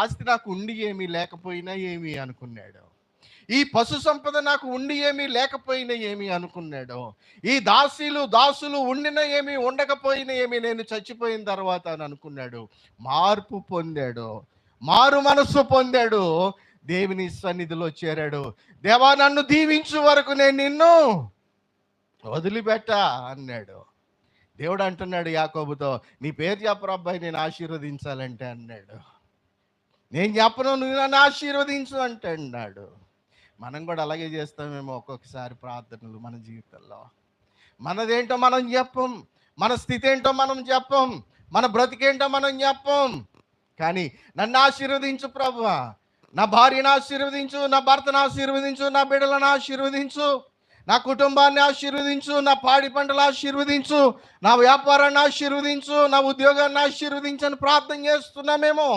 ఆస్తి నాకు ఉండి ఏమీ లేకపోయినా ఏమి అనుకున్నాడు. ఈ పశు సంపద నాకు ఉండి ఏమీ లేకపోయినా ఏమి అనుకున్నాడు. ఈ దాసులు ఉండిన ఏమి ఉండకపోయినా ఏమి, నేను చచ్చిపోయిన తర్వాత అని అనుకున్నాడు. మార్పు పొందాడు, మారు మనస్సు పొందాడు, దేవుని సన్నిధిలో చేరాడు. దేవా, నన్ను దీవించు వరకు నేను నిన్ను వదిలిపెట్ట అన్నాడు. దేవుడు అంటున్నాడు యాకోబుతో, నీ పేరు చెప్పరు అబ్బాయి, నేను ఆశీర్వదించాలంటే అన్నాడు. నేను చెప్పను, నువ్వు నన్ను ఆశీర్వదించు అంటే అన్నాడు. మనం కూడా అలాగే చేస్తామేమో ఒక్కొక్కసారి ప్రార్థనలు మన జీవితంలో. మనదేంటో మనం చెప్పం, మన స్థితి ఏంటో మనం చెప్పం, మన బ్రతికేంటో మనం చెప్పం. కానీ నన్ను ఆశీర్వదించు ప్రభువా, నా భార్యను ఆశీర్వదించు, నా భర్తను ఆశీర్వదించు, నా బిడ్డలను ఆశీర్వదించు, నా కుటుంబాన్ని ఆశీర్వదించు, నా పాడి పంటలు ఆశీర్వదించు, నా వ్యాపారాన్ని ఆశీర్వదించు, నా ఉద్యోగాన్ని ఆశీర్వదించు అని ప్రార్థన చేస్తున్నామేమో.